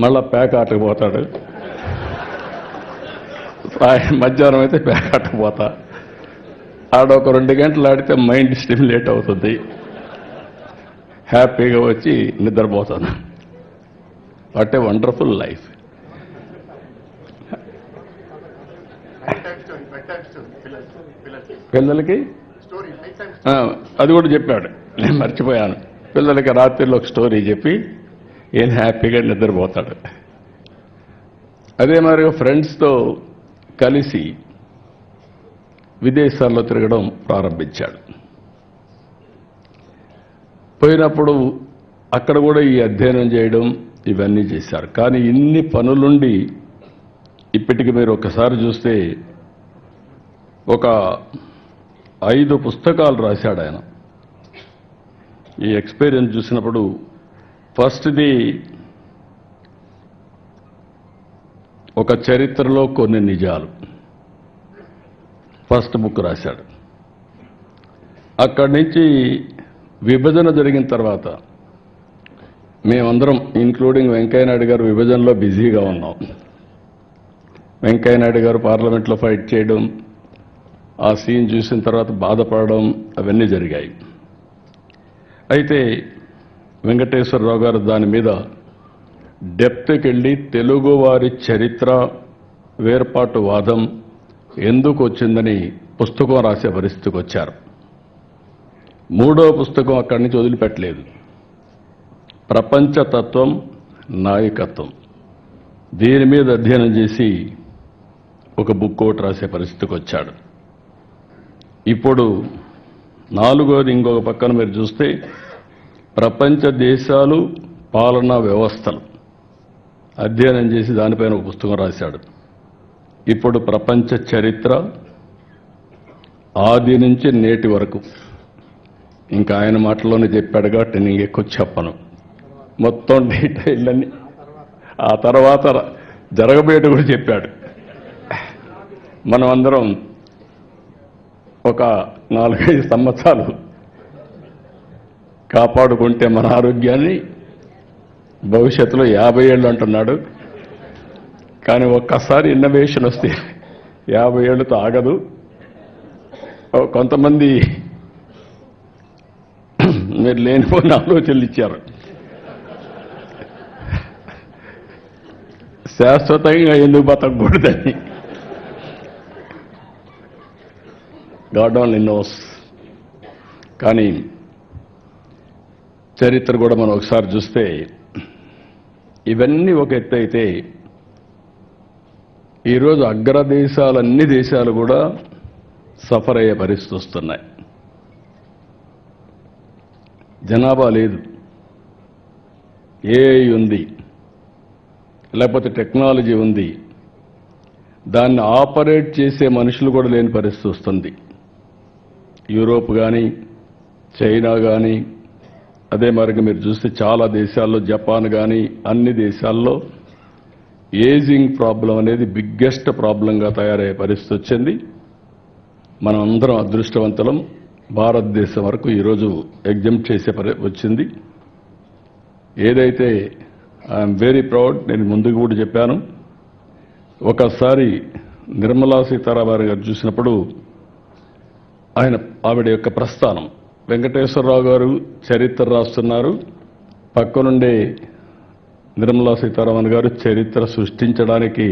మళ్ళా పేక ఆటకు పోతాడు. మధ్యాహ్నం అయితే పేక ఆటకు పోతా. ఆడొక 2 గంటలు ఆడితే మైండ్ స్టిమ్యులేట్ అవుతుంది, హ్యాపీగా వచ్చి నిద్రపోతాను. What a wonderful life. పిల్లలకి అది కూడా చెప్పాడు, నేను మర్చిపోయాను. పిల్లలకి రాత్రిలో ఒక స్టోరీ చెప్పి ఈయన హ్యాపీగా నిద్రపోతాడు. అదే మరి ఫ్రెండ్స్తో కలిసి విదేశాల్లో తిరగడం ప్రారంభించాడు. పోయినప్పుడు అక్కడ కూడా ఈ అధ్యయనం చేయడం ఇవన్నీ చేశారు. కానీ ఇన్ని పనులుండి ఇప్పటికి మీరు ఒకసారి చూస్తే ఒక 5 పుస్తకాలు రాశాడు ఆయన. ఈ ఎక్స్పీరియన్స్ చూసినప్పుడు ఫస్ట్ది ఒక చరిత్రలో కొన్ని నిజాలు, ఫస్ట్ బుక్ రాశాడు. అక్కడి నుంచి విభజన జరిగిన తర్వాత మేమందరం ఇంక్లూడింగ్ వెంకయ్యనాయుడు గారు విభజనలో బిజీగా ఉన్నాం. వెంకయ్యనాయుడు గారు పార్లమెంట్లో ఫైట్ చేయడం, ఆ సీన్ చూసిన తర్వాత బాధపడడం అవన్నీ జరిగాయి. అయితే వెంకటేశ్వరరావు గారు దాని మీద డెప్త్కి వెళ్ళి తెలుగువారి చరిత్ర, వేర్పాటు వాదం ఎందుకు వచ్చిందని పుస్తకం రాసే పరిస్థితికి వచ్చారు. 3వ పుస్తకం అక్కడి నుంచి వదిలిపెట్టలేదు. ప్రపంచతత్వం, నాయకత్వం, దీని మీద అధ్యయనం చేసి ఒక బుక్ ఒకటి రాసే పరిస్థితికి వచ్చాడు. ఇప్పుడు 4వది ఇంకొక పక్కన మీరు చూస్తే ప్రపంచ దేశాలు, పాలనా వ్యవస్థలు అధ్యయనం చేసి దానిపైన ఒక పుస్తకం రాశాడు. ఇప్పుడు ప్రపంచ చరిత్ర ఆది నుంచి నేటి వరకు, ఇంకా ఆయన మాటల్లోనే చెప్పాడు కాబట్టి నేను ఎక్కువ చెప్పను, మొత్తం డీటెయిల్ అన్ని ఆ తర్వాత జరగబోయేది కూడా చెప్పాడు. మనం అందరం ఒక 4-5 సంవత్సరాలు కాపాడుకుంటే మన ఆరోగ్యాన్ని భవిష్యత్తులో 50 ఏళ్ళు అంటున్నాడు. కానీ ఒక్కసారి ఇన్నోవేషన్ వస్తే 50 ఏళ్ళతో ఆగదు. కొంతమంది మీరు లేనిపోయిన ఆలోచనలు ఇచ్చారు. శాశ్వతంగా ఎందుకు బతకూడదని. God only knows. కానీ చరిత్ర కూడా మనం ఒకసారి చూస్తే ఇవన్నీ ఒక ఎత్తు అయితే ఈరోజు అగ్రదేశాలు, అన్ని దేశాలు కూడా సఫర్ అయ్యే పరిస్థితి వస్తున్నాయి. జనాభా లేదు, ఏఐ ఉంది, లేకపోతే టెక్నాలజీ ఉంది, దాన్ని ఆపరేట్ చేసే మనుషులు కూడా లేని పరిస్థితి వస్తుంది. యూరోప్ కానీ, చైనా కానీ, అదే మరిగా మీరు చూస్తే చాలా దేశాల్లో, జపాన్ కానీ, అన్ని దేశాల్లో ఏజింగ్ ప్రాబ్లం అనేది బిగ్గెస్ట్ ప్రాబ్లంగా తయారయ్యే పరిస్థితి వచ్చింది. మనం అందరం అదృష్టవంతులం. భారతదేశం వరకు ఈరోజు ఎగ్జామ్ట్ చేసే వచ్చింది. ఏదైతే ఐఎమ్ వెరీ ప్రౌడ్, నేను ముందుకు కూడా చెప్పాను. ఒకసారి నిర్మలా సీతారామన్ గారు చూసినప్పుడు ఆవిడ యొక్క ప్రస్థానం, వెంకటేశ్వరరావు గారు చరిత్ర రాస్తున్నారు, పక్కనుండే నిర్మలా సీతారామన్ గారు చరిత్ర సృష్టించడానికి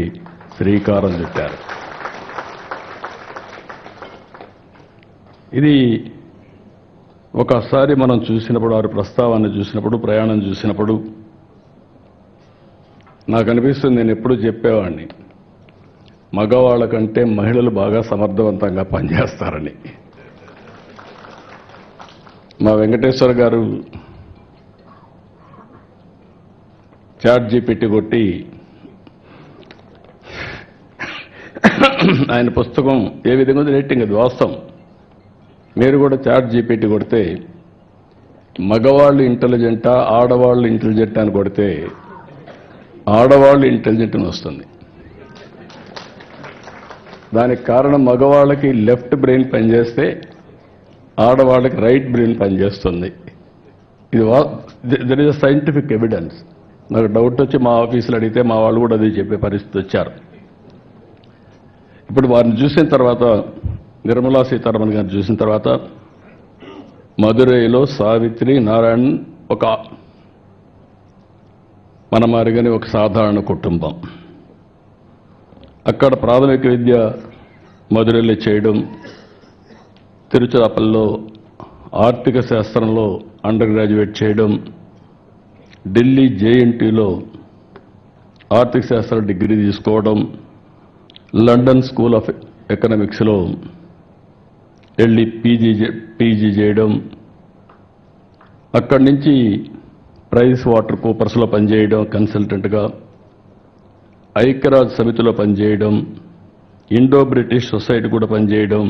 శ్రీకారం చుట్టారు. ఇది ఒకసారి మనం చూసినప్పుడు, వారి ప్రస్తావాన్ని చూసినప్పుడు, ప్రయాణం చూసినప్పుడు నాకు అనిపిస్తుంది, నేను ఎప్పుడూ చెప్పేవాడిని, మగవాళ్ళ కంటే మహిళలు బాగా సమర్థవంతంగా పనిచేస్తారని. మా వెంకటేశ్వర గారు చాట్ జీపీటీ కొట్టి ఆయన పుస్తకం ఏ విధంగా ఉంది రేటింగ్, అది వాస్తవం. మీరు కూడా చాట్ జీపీటీ కొడితే మగవాళ్ళు ఇంటెలిజెంటా, ఆడవాళ్ళు ఇంటెలిజెంటా అని కొడితే ఆడవాళ్ళు ఇంటెలిజెంట్ అని వస్తుంది. దానికి కారణం మగవాళ్ళకి లెఫ్ట్ బ్రెయిన్ పనిచేస్తే ఆడవాళ్ళకి రైట్ బ్రెయిన్ పనిచేస్తుంది. ఇది there is a scientific evidence. నాకు డౌట్ వచ్చి మా ఆఫీసులో అడిగితే మా వాళ్ళు కూడా అదే చెప్పే పరిస్థితి వచ్చారు. ఇప్పుడు వారిని చూసిన తర్వాత, నిర్మలా సీతారామన్ గారిని చూసిన తర్వాత, మదురైలో సావిత్రి నారాయణ్ ఒక మన మారిగానే ఒక సాధారణ కుటుంబం. అక్కడ ప్రాథమిక విద్య మదురైలో చేయడం, తిరుచిరాపల్లిలో ఆర్థిక శాస్త్రంలో అండర్ గ్రాడ్యుయేట్ చేయడం, ఢిల్లీ జేఎన్టీలో ఆర్థిక శాస్త్ర డిగ్రీ తీసుకోవడం, లండన్ స్కూల్ ఆఫ్ ఎకనామిక్స్లో వెళ్ళి పీజీ చేయడం, అక్కడి నుంచి ప్రైస్ వాటర్ కూపర్స్లో పనిచేయడం కన్సల్టెంట్గా, ఐక్యరాజ్య సమితిలో పనిచేయడం, ఇండో బ్రిటిష్ సొసైటీ కూడా పనిచేయడం,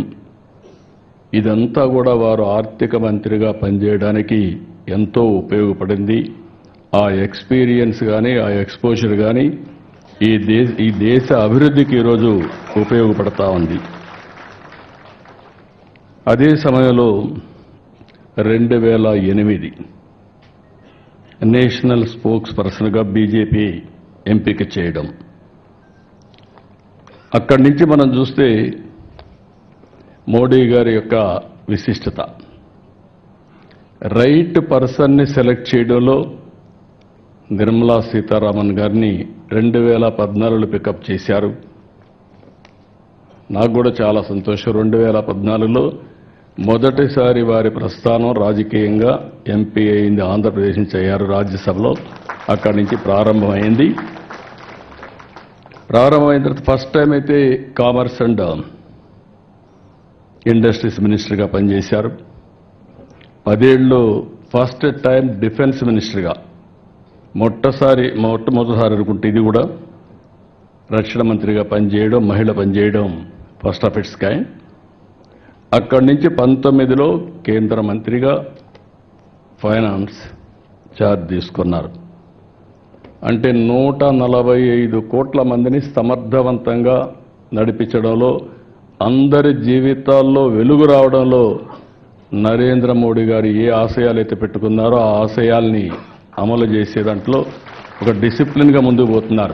ఇదంతా కూడా వారు ఆర్థిక మంత్రిగా పనిచేయడానికి ఎంతో ఉపయోగపడింది. ఆ ఎక్స్పీరియన్స్ కానీ ఆ ఎక్స్పోజర్ కానీ ఈ దేశ అభివృద్ధికి ఈరోజు ఉపయోగపడతా ఉంది. అదే సమయంలో 2008 నేషనల్ స్పోక్స్ పర్సన్గా బీజేపీ ఎంపిక చేయడం. అక్కడి నుంచి మనం చూస్తే మోడీ గారి యొక్క విశిష్టత, రైట్ పర్సన్ని సెలెక్ట్ చేయడంలో నిర్మలా సీతారామన్ గారిని 2014లో పికప్ చేశారు. నాకు కూడా చాలా సంతోషం. 2014లో మొదటిసారి వారి ప్రస్థానం రాజకీయంగా ఎంపీ అయింది. ఆంధ్రప్రదేశ్ నుంచి అయ్యారు రాజ్యసభలో. అక్కడి నుంచి ప్రారంభమైంది. ప్రారంభమైన తర్వాత ఫస్ట్ టైం అయితే కామర్స్ అండ్ ఇండస్ట్రీస్ మినిస్టర్గా పనిచేశారు. 10 ఏళ్ళు ఫస్ట్ టైం డిఫెన్స్ మినిస్టర్గా, మొట్టమొదటిసారి అనుకుంటే ఇది కూడా రక్షణ మంత్రిగా పనిచేయడం, మహిళ పనిచేయడం ఫస్ట్ ఆఫ్ ఇట్స్ కైండ్. అక్కడి నుంచి 19లో కేంద్ర మంత్రిగా ఫైనాన్స్ ఛార్జ్ తీసుకున్నారు. అంటే 145 కోట్ల మందిని సమర్థవంతంగా నడిపించడంలో, అందరి జీవితాల్లో వెలుగు రావడంలో నరేంద్ర మోడీ గారు ఏ ఆశయాలైతే పెట్టుకున్నారో ఆ ఆశయాల్ని అమలు చేసే దాంట్లో ఒక డిసిప్లిన్గా ముందుకు పోతున్నారు.